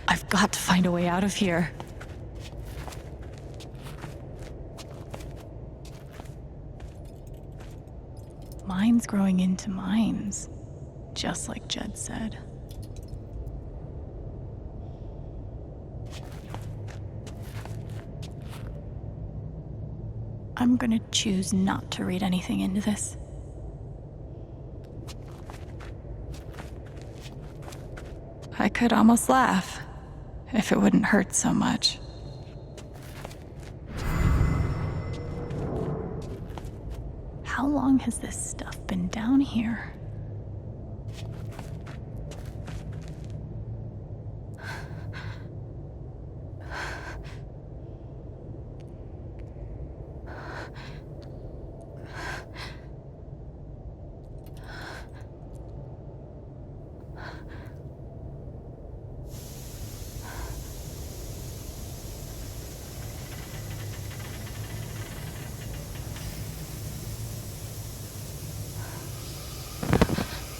I've got to find a way out of here. Mines growing into mines, just like Jed said. I'm gonna choose not to read anything into this. I could almost laugh, if it wouldn't hurt so much. How long has this stuff been down here?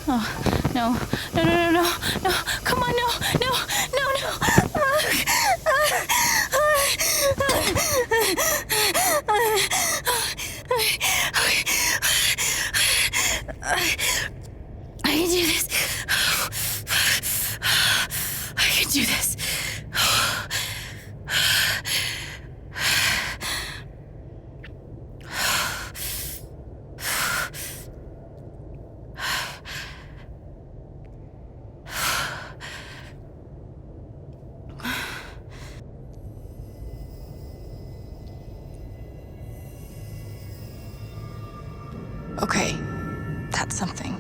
Oh, no, no, no, no, no, no, come on, no, no, no, no. I can do this. I can do this. Okay, that's something.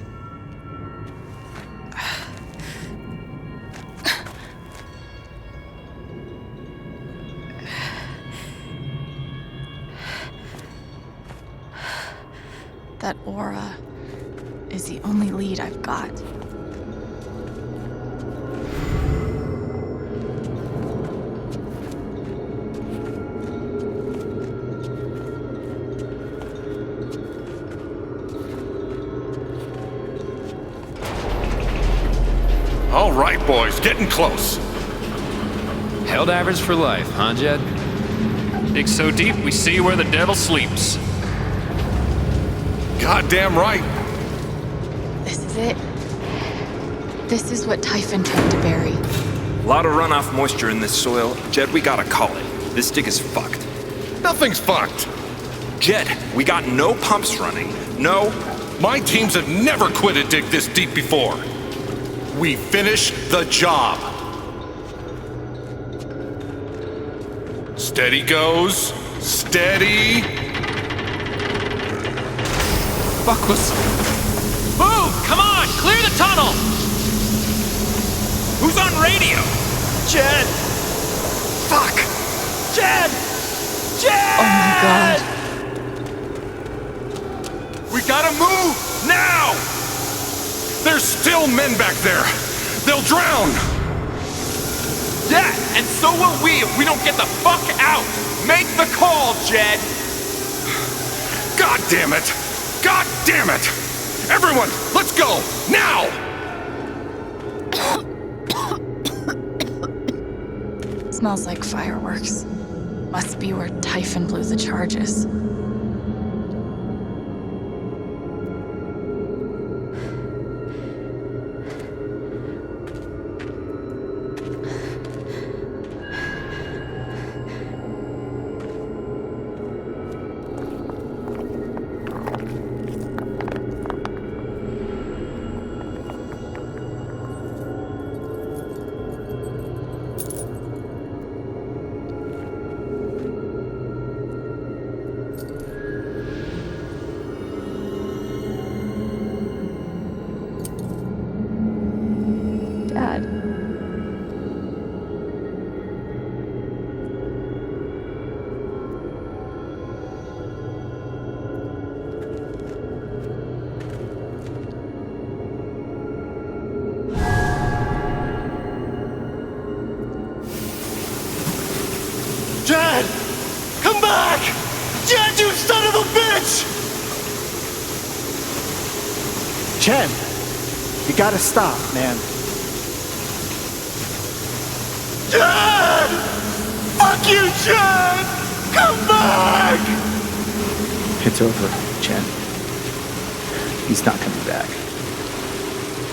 That aura is the only lead I've got. All right, boys, getting close. Helldivers for life, huh, Jed? Dig so deep, we see where the devil sleeps. Goddamn right. This is it. This is what Typhon tried to bury. A lot of runoff moisture in this soil. Jed, we gotta call it. This dig is fucked. Nothing's fucked. Jed, we got no pumps running. No. My teams have never quit a dig this deep before. We finish the job. Steady goes. Steady. Fuck was... Move! Come on! Clear the tunnel! Who's on radio? Jed! Fuck! Jed! Jed! Oh my god. We gotta move now. There's still men back there. They'll drown. Yeah, and so will we if we don't get the fuck out! Make the call, Jed! God damn it! God damn it! Everyone, let's go! Now! Smells like fireworks. Must be where Typhon blew the charges. Chen, you gotta stop, man. Chen! Fuck you, Chen! Come back! It's over, Chen. He's not coming back.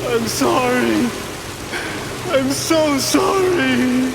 I'm sorry. I'm so sorry.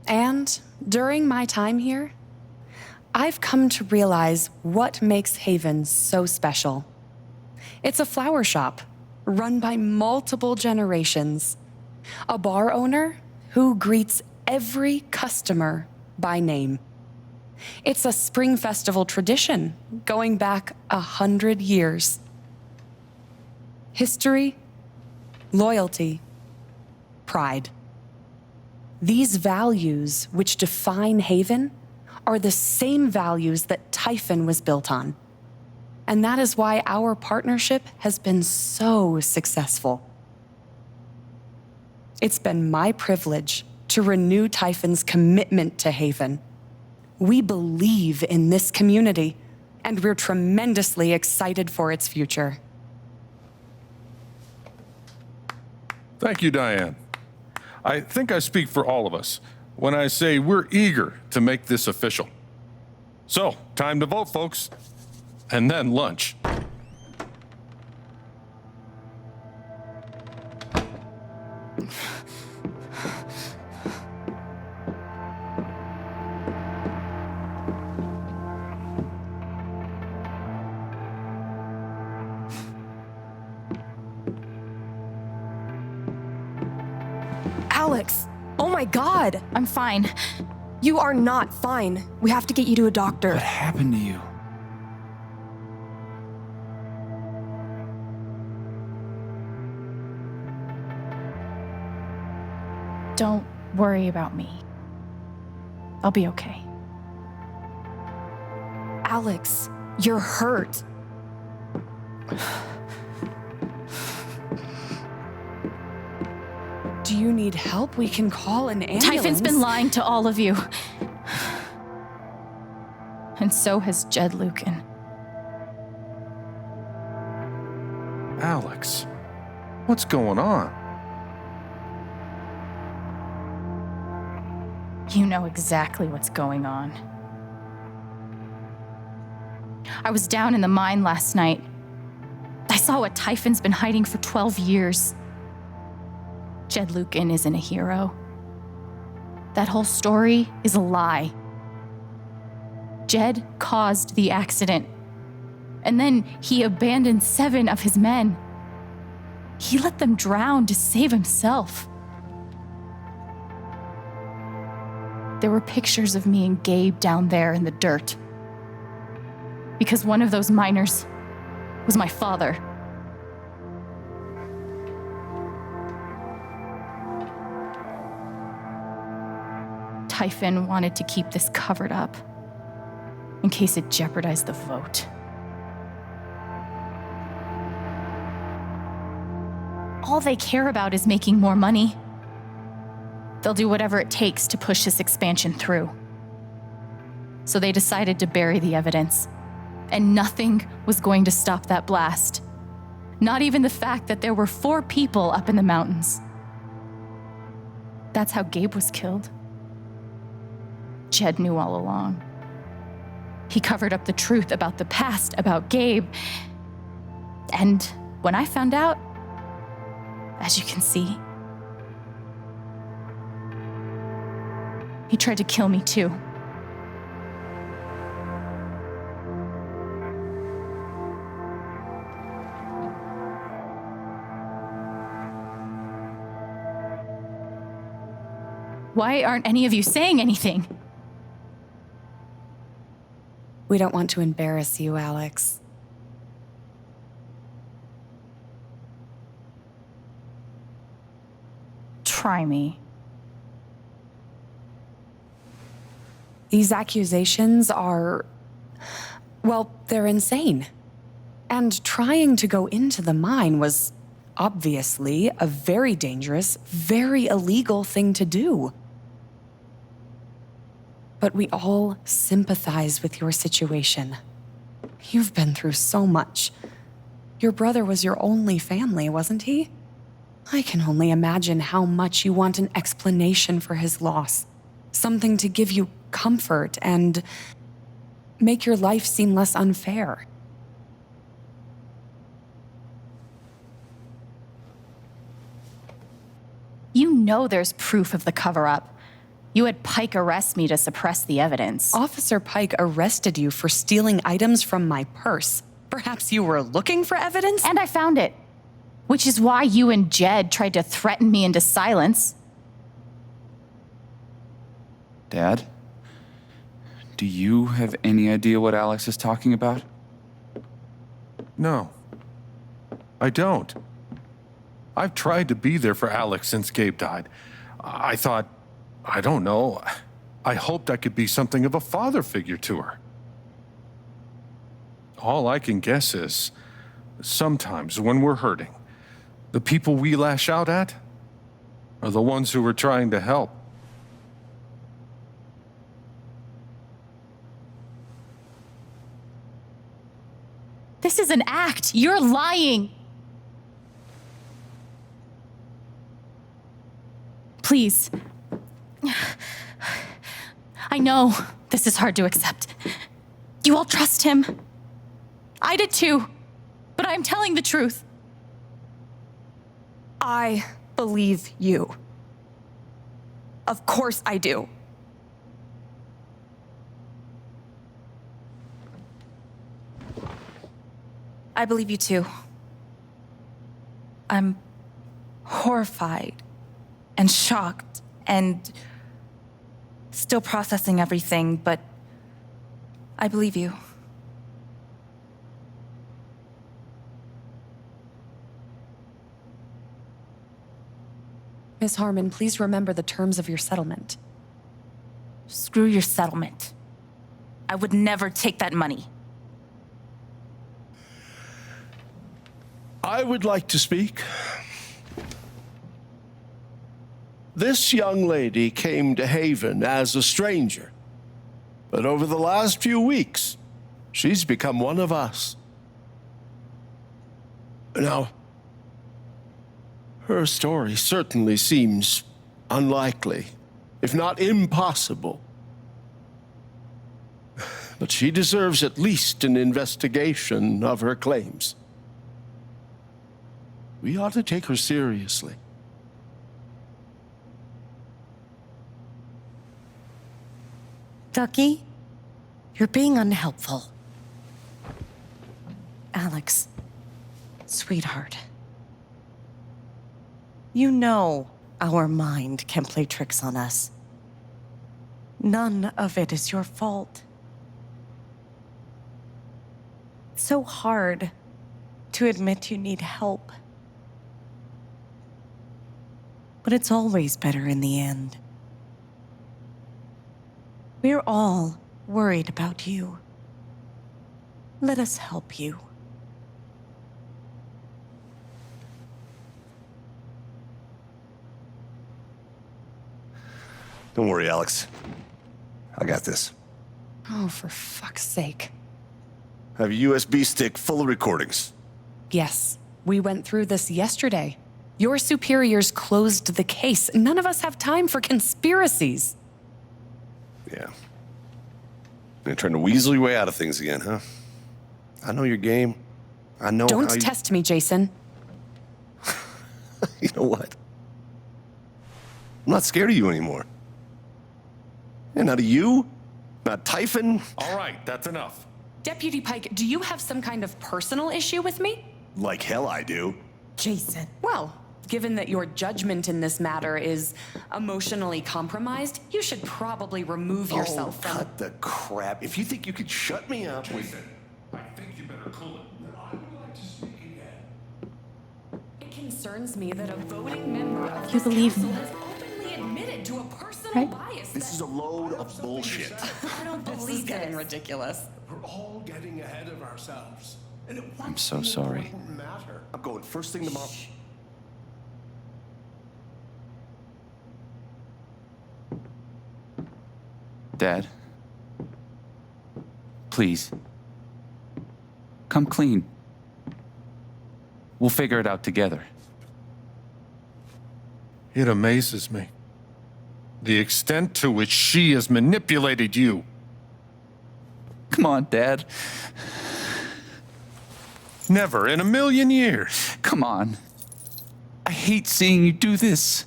And during my time here, I've come to realize what makes Haven so special. It's a flower shop run by multiple generations, a bar owner who greets every customer by name. It's a spring festival tradition going back 100 years. History, loyalty, pride. These values which define Haven are the same values that Typhon was built on. And that is why our partnership has been so successful. It's been my privilege to renew Typhon's commitment to Haven. We believe in this community, and we're tremendously excited for its future. Thank you, Diane. I think I speak for all of us when I say we're eager to make this official. So, time to vote, folks. And then lunch. Alex! Oh my god! I'm fine. You are not fine. We have to get you to a doctor. What happened to you? Don't worry about me. I'll be okay. Alex, you're hurt. Do you need help? We can call an ambulance. Typhon's been lying to all of you. And so has Jed Lucan. Alex, what's going on? You know exactly what's going on. I was down in the mine last night. I saw what Typhon's been hiding for 12 years. Jed Lucan isn't a hero. That whole story is a lie. Jed caused the accident, and then he abandoned 7 of his men. He let them drown to save himself. There were pictures of me and Gabe down there in the dirt. Because one of those miners was my father. Typhon wanted to keep this covered up in case it jeopardized the vote. All they care about is making more money. They'll do whatever it takes to push this expansion through. So they decided to bury the evidence. And nothing was going to stop that blast. Not even the fact that there were 4 people up in the mountains. That's how Gabe was killed. Jed knew all along. He covered up the truth about the past, about Gabe. And when I found out, as you can see, he tried to kill me too. Why aren't any of you saying anything? We don't want to embarrass you, Alex. Try me. These accusations are, well, they're insane. And trying to go into the mine was obviously a very dangerous, very illegal thing to do. But we all sympathize with your situation. You've been through so much. Your brother was your only family, wasn't he? I can only imagine how much you want an explanation for his loss. Something to give you comfort and make your life seem less unfair. You know there's proof of the cover-up. You had Pike arrest me to suppress the evidence. Officer Pike arrested you for stealing items from my purse. Perhaps you were looking for evidence? And I found it. Which is why you and Jed tried to threaten me into silence. Dad? Do you have any idea what Alex is talking about? No, I don't. I've tried to be there for Alex since Gabe died. I thought, I don't know, I hoped I could be something of a father figure to her. All I can guess is, sometimes when we're hurting, the people we lash out at are the ones who we're trying to help. This is an act. You're lying. Please. I know this is hard to accept. You all trust him. I did too. But I'm telling the truth. I believe you. Of course I do. I believe you too. I'm horrified and shocked and still processing everything, but I believe you. Miss Harmon, please remember the terms of your settlement. Screw your settlement. I would never take that money. I would like to speak. this young lady came to Haven as a stranger. But over the last few weeks, she's become one of us. Now, her story certainly seems unlikely, if not impossible. But she deserves at least an investigation of her claims. We ought to take her seriously. Ducky, you're being unhelpful. Alex, sweetheart. You know our mind can play tricks on us. None of it is your fault. It's so hard to admit you need help. But it's always better in the end. We're all worried about you. Let us help you. Don't worry, Alex. I got this. Oh, for fuck's sake. I have a USB stick full of recordings. Yes, we went through this yesterday. Your superiors closed the case. None of us have time for conspiracies. Yeah. You're trying to weasel your way out of things again, huh? I know your game. I know Don't how you... test me, Jason. You know what? I'm not scared of you anymore. And not of you, not Typhon. All right, that's enough. Deputy Pike, do you have some kind of personal issue with me? Like hell I do. Jason. Well, given that your judgment in this matter is emotionally compromised, you should probably remove yourself from... cut the crap. If you think you could shut me up... Jason, I think you better cool it. I would like to speak again. It concerns me that a voting member of You this believe council me, has openly admitted to a personal right? bias. This is a load of bullshit. I don't believe getting ridiculous. We're all getting ahead of ourselves. And I'm so sorry. Matter. I'm going first thing tomorrow. Dad, please, come clean. We'll figure it out together. It amazes me. The extent to which she has manipulated you. Come on, Dad. Never in a million years. Come on. I hate seeing you do this.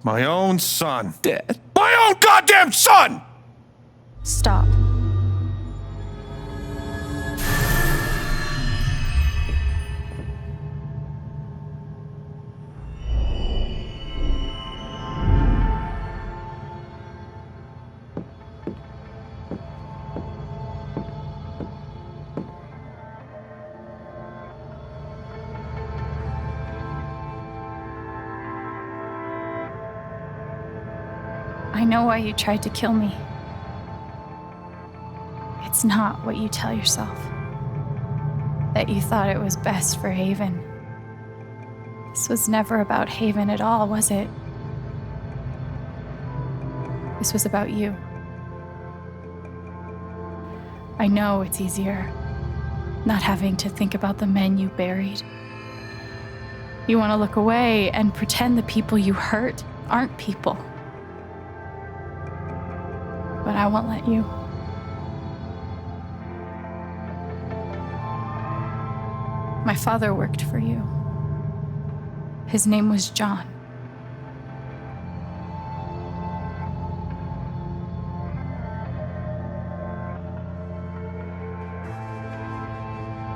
My own son. Dad. My own goddamn son! Stop. I know why you tried to kill me. It's not what you tell yourself. That you thought it was best for Haven. This was never about Haven at all, was it? This was about you. I know it's easier not having to think about the men you buried. You want to look away and pretend the people you hurt aren't people. But I won't let you. My father worked for you. His name was John.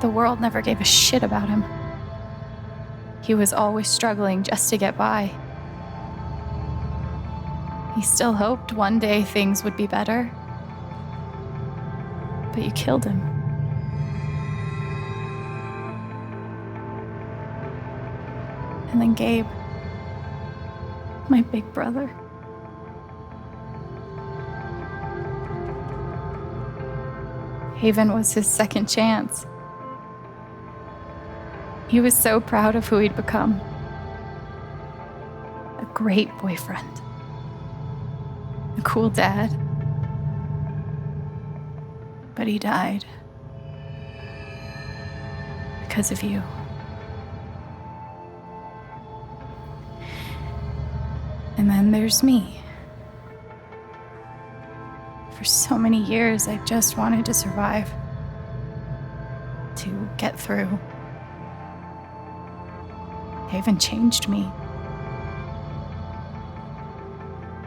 The world never gave a shit about him. He was always struggling just to get by. He still hoped one day things would be better. But you killed him. And then Gabe, my big brother. Haven was his second chance. He was so proud of who he'd become. a great boyfriend, a cool dad. But he died because of you. And then there's me. For so many years, I just wanted to survive, to get through. Haven changed me.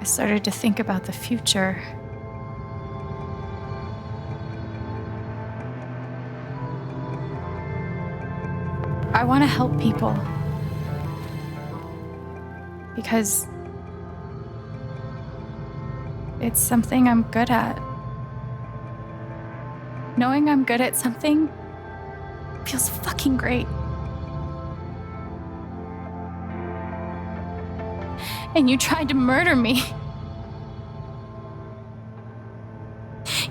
I started to think about the future. I want to help people. Because it's something I'm good at. Knowing I'm good at something feels fucking great. And you tried to murder me.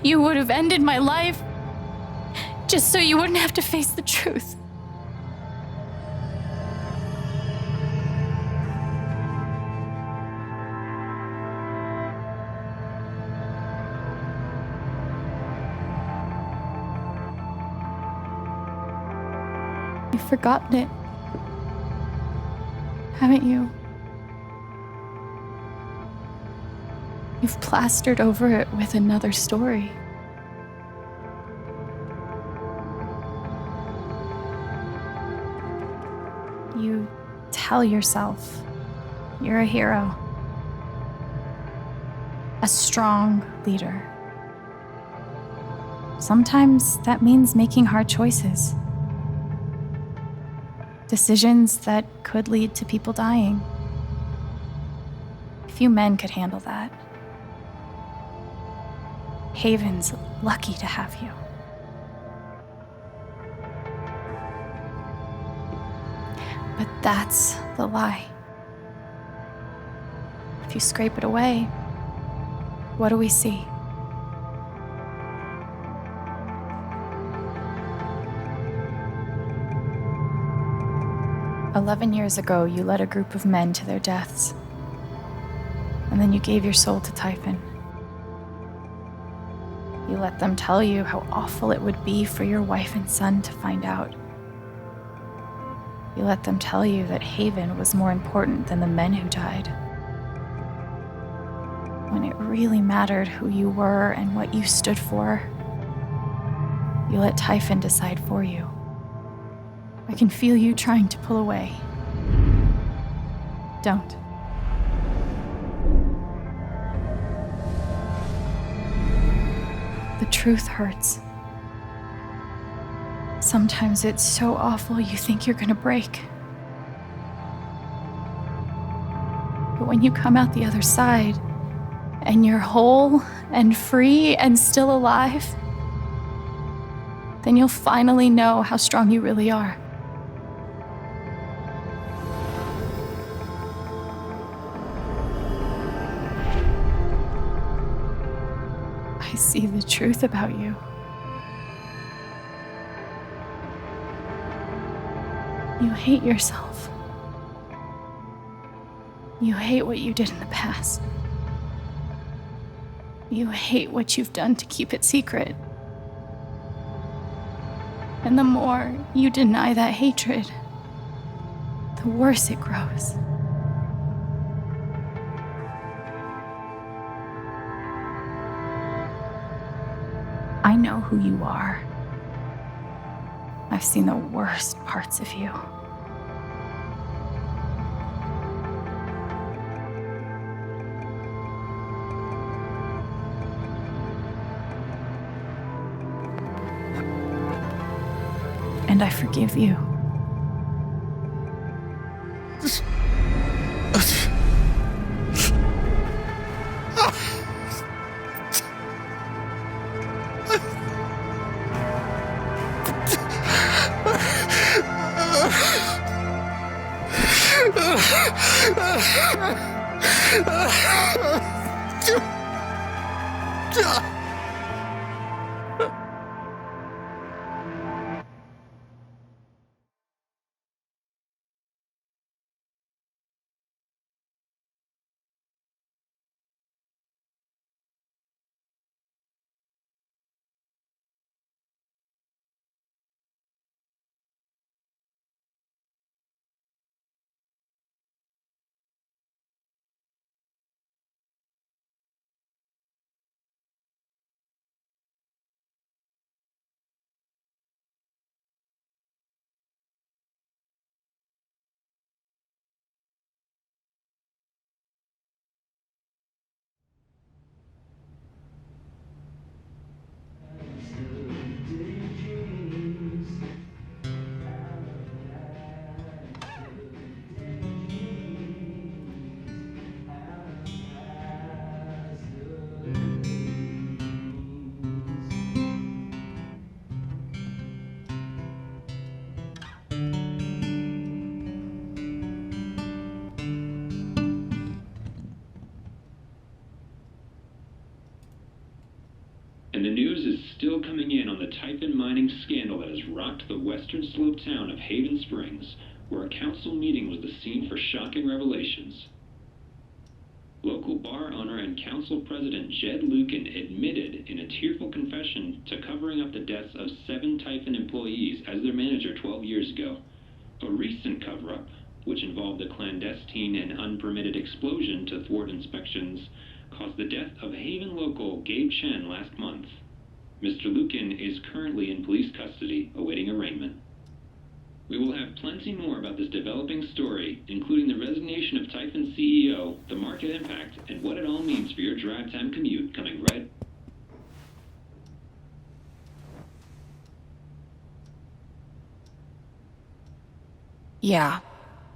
You would have ended my life just so you wouldn't have to face the truth. You've forgotten it, haven't you? You've plastered over it with another story. You tell yourself you're a hero, a strong leader. Sometimes that means making hard choices. Decisions that could lead to people dying. Few men could handle that. Haven's lucky to have you. But that's the lie. If you scrape it away, what do we see? "11 years ago, you led a group of men to their deaths. And then you gave your soul to Typhon. You let them tell you how awful it would be for your wife and son to find out. You let them tell you that Haven was more important than the men who died. When it really mattered who you were and what you stood for, you let Typhon decide for you. I can feel you trying to pull away. Don't. The truth hurts. Sometimes it's so awful you think you're gonna break. But when you come out the other side, and you're whole and free and still alive, then you'll finally know how strong you really are. I see the truth about you. You hate yourself. You hate what you did in the past. You hate what you've done to keep it secret. And the more you deny that hatred, the worse it grows. I know who you are. I've seen the worst parts of you. And I forgive you. still coming in on the Typhon mining scandal that has rocked the western slope town of Haven Springs, where a council meeting was the scene for shocking revelations. Local bar owner and council president Jed Lucan admitted in a tearful confession to covering up the deaths of 7 Typhon employees as their manager 12 years ago. A recent cover-up, which involved a clandestine and unpermitted explosion to thwart inspections, caused the death of Haven local Gabe Chen last month. Mr. Lucan is currently in police custody, awaiting arraignment. We will have plenty more about this developing story, including the resignation of Typhon CEO, the market impact, and what it all means for your drive time commute, coming right. Yeah,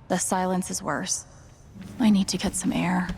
the silence is worse. I need to get some air.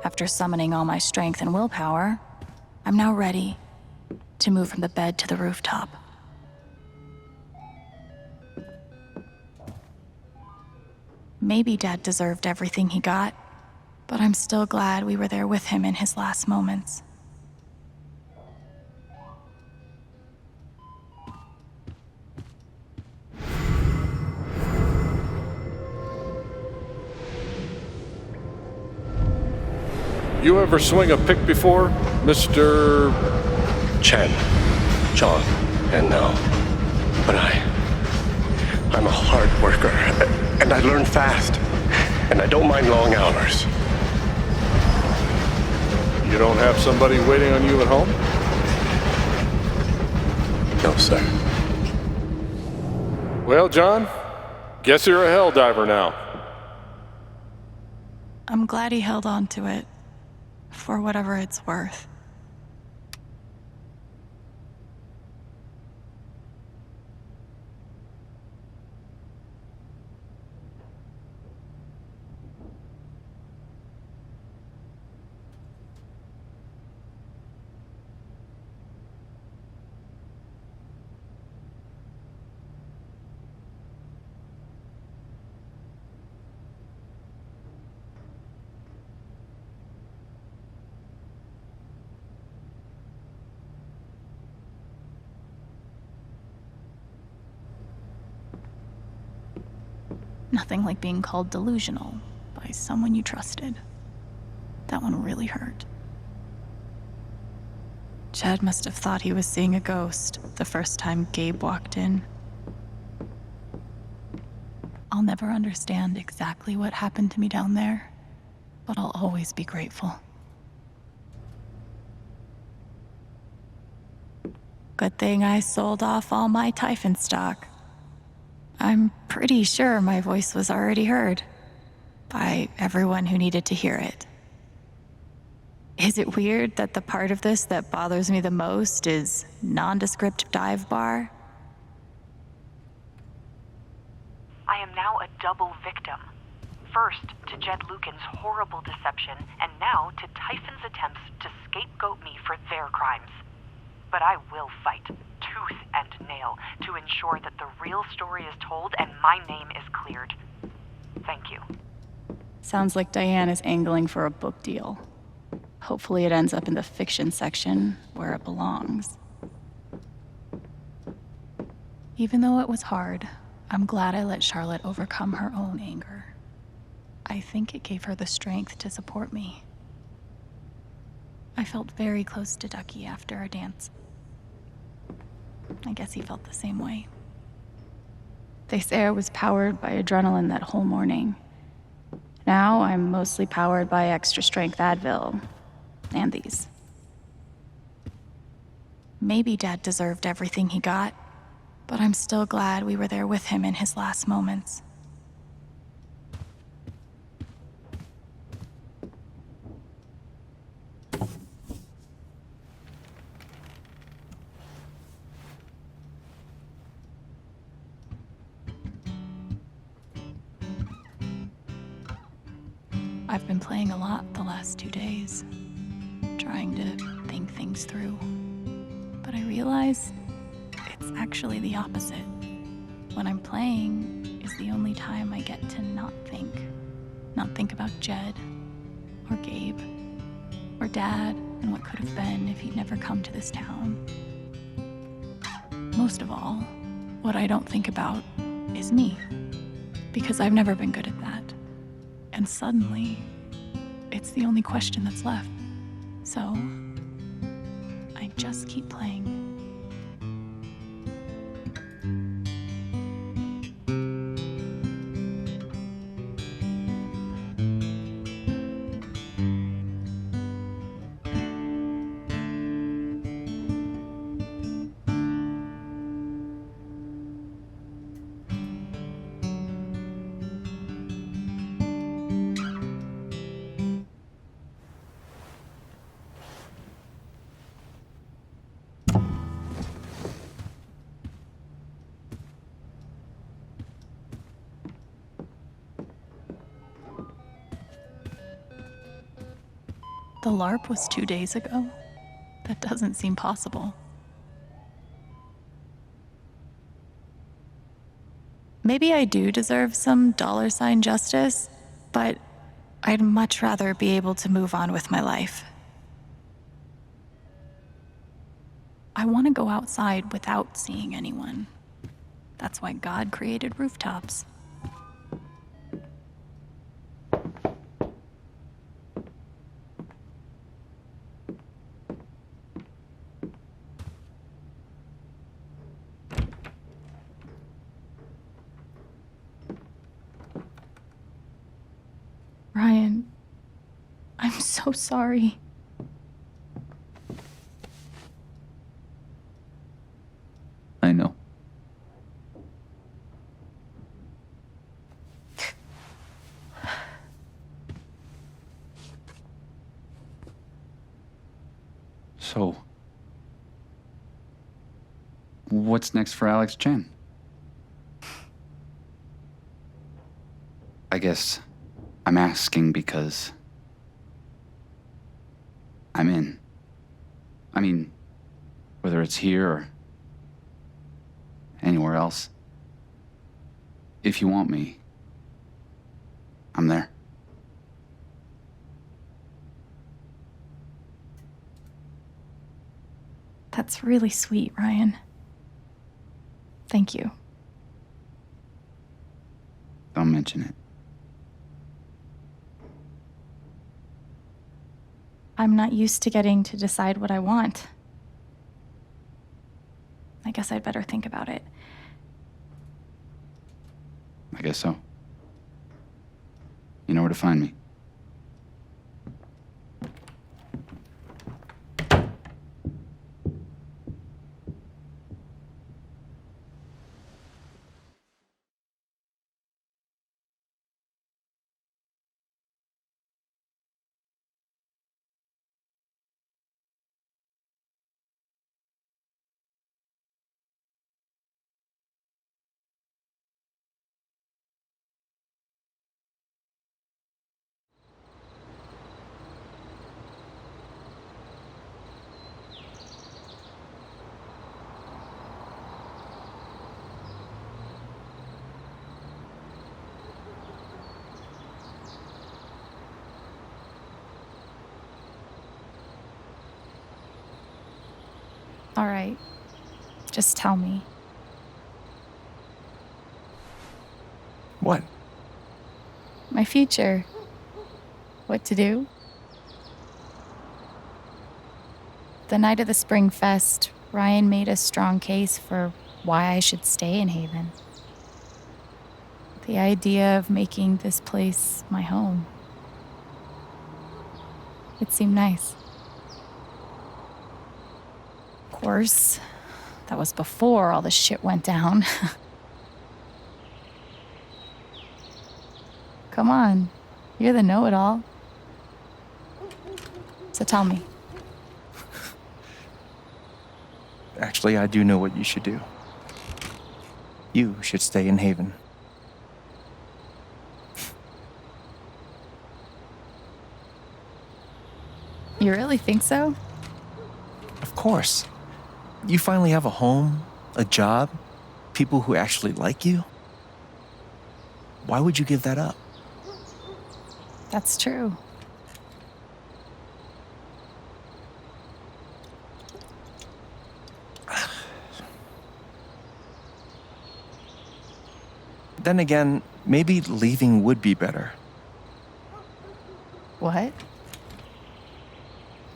After summoning all my strength and willpower, I'm now ready to move from the bed to the rooftop. Maybe Dad deserved everything he got, but I'm still glad we were there with him in his last moments. You ever swing a pick before, Mr. Chen, John, and now. But I'm a hard worker, and I learn fast, and I don't mind long hours. You don't have somebody waiting on you at home? No, sir. Well, John, guess you're a hell diver now. I'm glad he held on to it, for whatever it's worth. Nothing like being called delusional by someone you trusted. That one really hurt. Chad must have thought he was seeing a ghost the first time Gabe walked in. I'll never understand exactly what happened to me down there, but I'll always be grateful. Good thing I sold off all my Typhon stock. I'm pretty sure my voice was already heard by everyone who needed to hear it. Is it weird that the part of this that bothers me the most is nondescript dive bar? I am now a double victim. First to Jed Lucan's horrible deception, and now to Typhon's attempts to scapegoat me for their crimes. But I will fight, tooth and nail, to ensure that the real story is told and my name is cleared. Thank you. Sounds like Diane is angling for a book deal. Hopefully it ends up in the fiction section, where it belongs. Even though it was hard, I'm glad I let Charlotte overcome her own anger. I think it gave her the strength to support me. I felt very close to Ducky after our dance. I guess he felt the same way. They say I was powered by adrenaline that whole morning. Now I'm mostly powered by extra strength Advil. And these. Maybe Dad deserved everything he got, but I'm still glad we were there with him in his last moments. I've been playing a lot the last 2 days, trying to think things through. But I realize it's actually the opposite. When I'm playing is the only time I get to not think. Not think about Jed, or Gabe, or Dad, and what could have been if he'd never come to this town. Most of all, what I don't think about is me, because I've never been good at that. And suddenly, it's the only question that's left. So, I just keep playing. The LARP was 2 days ago? That doesn't seem possible. Maybe I do deserve some $ justice, but I'd much rather be able to move on with my life. I want to go outside without seeing anyone. That's why God created rooftops. Ryan, I'm so sorry. I know. So, what's next for Alex Chen? I guess I'm asking because I'm in. I mean, whether it's here or anywhere else, if you want me, I'm there. That's really sweet, Ryan. Thank you. Don't mention it. I'm not used to getting to decide what I want. I guess I'd better think about it. I guess so. You know where to find me. All right. Just tell me. What? My future. What to do? The night of the Spring Fest, Ryan made a strong case for why I should stay in Haven. The idea of making this place my home. It seemed nice. Of course, that was before all the shit went down. Come on, you're the know-it-all. So tell me. Actually, I do know what you should do. You should stay in Haven. You really think so? Of course. You finally have a home, a job, people who actually like you. Why would you give that up? That's true. Then again, maybe leaving would be better. What?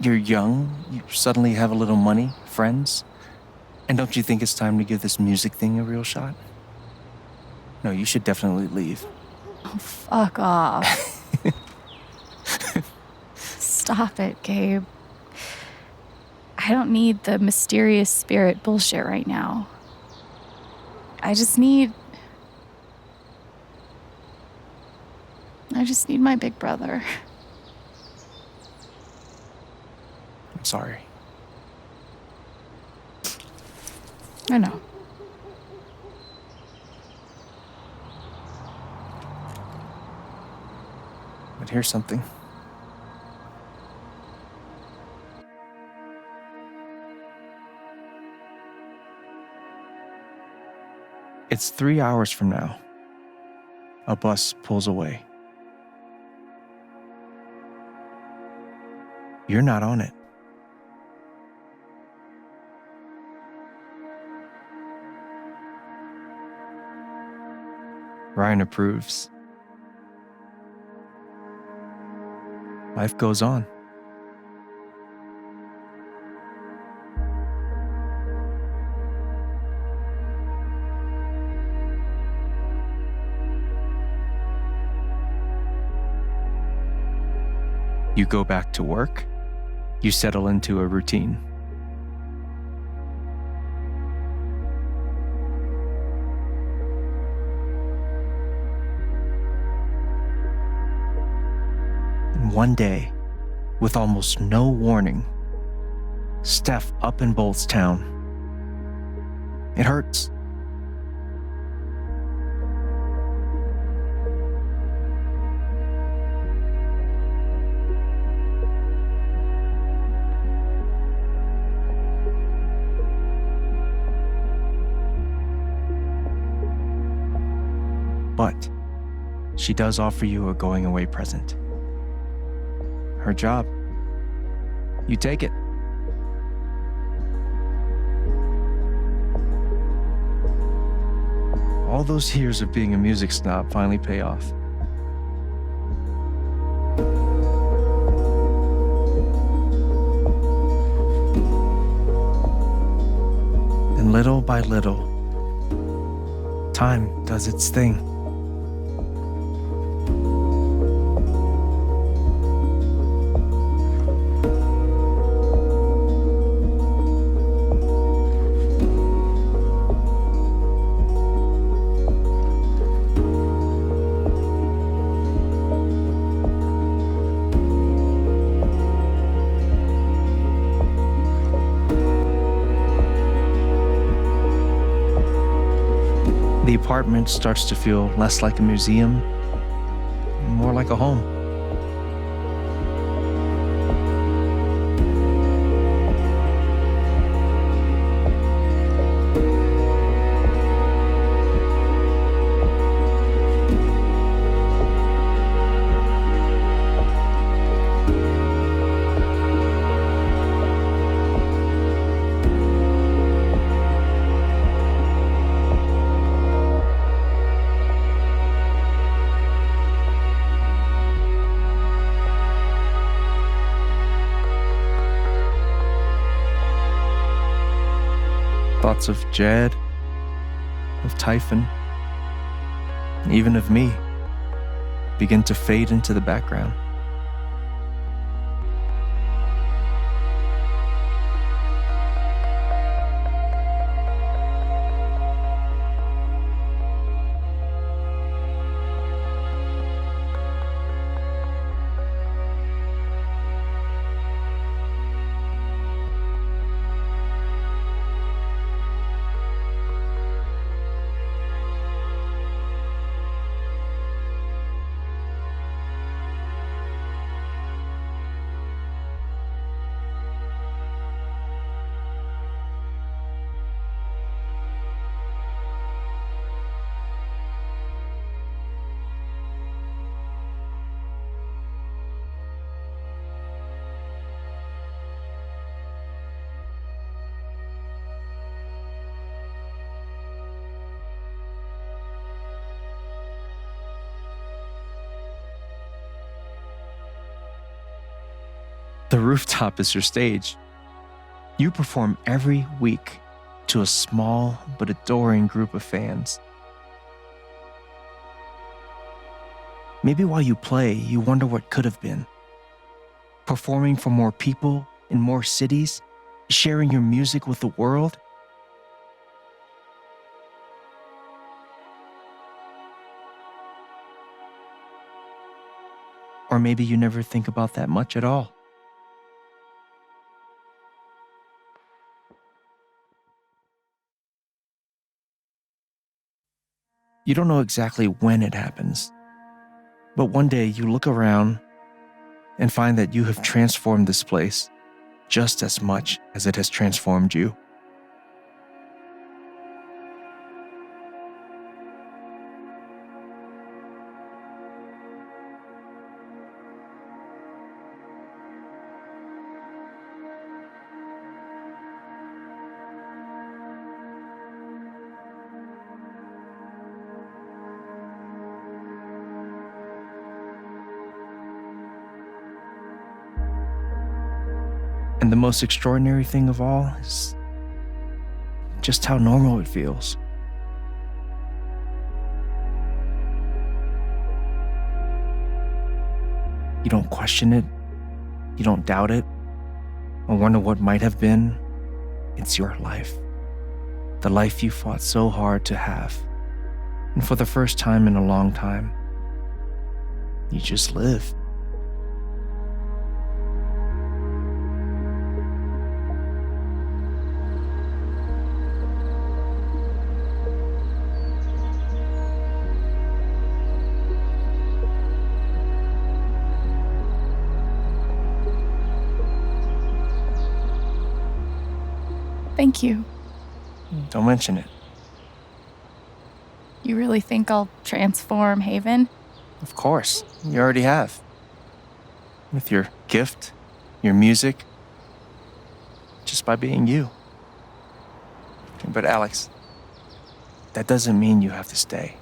You're young, you suddenly have a little money, friends. And don't you think it's time to give this music thing a real shot? No, you should definitely leave. Oh, fuck off. Stop it, Gabe. I don't need the mysterious spirit bullshit right now. I just need my big brother. I'm sorry. I know. But here's something. It's 3 hours from now. A bus pulls away. You're not on it. Ryan approves. Life goes on. You go back to work. You settle into a routine. And one day, with almost no warning, Steph up and bolts town. It hurts. But she does offer you a going away present. Her job. You take it. All those years of being a music snob finally pay off. And little by little, time does its thing. The apartment starts to feel less like a museum, more like a home. Thoughts of Jed, of Typhon, and even of me begin to fade into the background. The rooftop is your stage. You perform every week to a small but adoring group of fans. Maybe while you play, you wonder what could have been. Performing for more people in more cities, sharing your music with the world. Or maybe you never think about that much at all. You don't know exactly when it happens, but one day you look around and find that you have transformed this place just as much as it has transformed you. And the most extraordinary thing of all is just how normal it feels. You don't question it, you don't doubt it, or wonder what might have been. It's your life. The life you fought so hard to have. And for the first time in a long time, you just live. Thank you. Don't mention it. You really think I'll transform Haven? Of course, you already have. With your gift, your music, just by being you. But Alex, that doesn't mean you have to stay.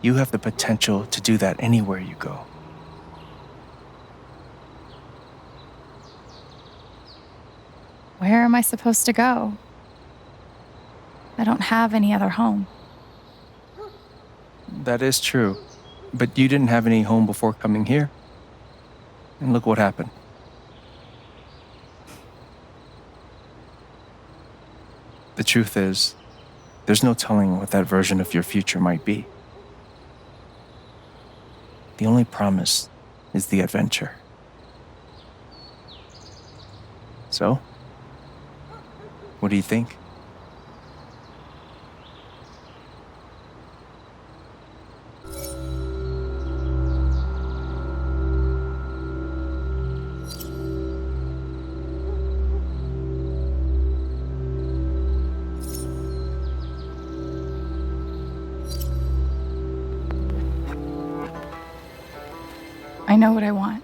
You have the potential to do that anywhere you go. Where am I supposed to go? I don't have any other home. That is true. But you didn't have any home before coming here. And look what happened. The truth is, there's no telling what that version of your future might be. The only promise is the adventure. So, what do you think? I know what I want.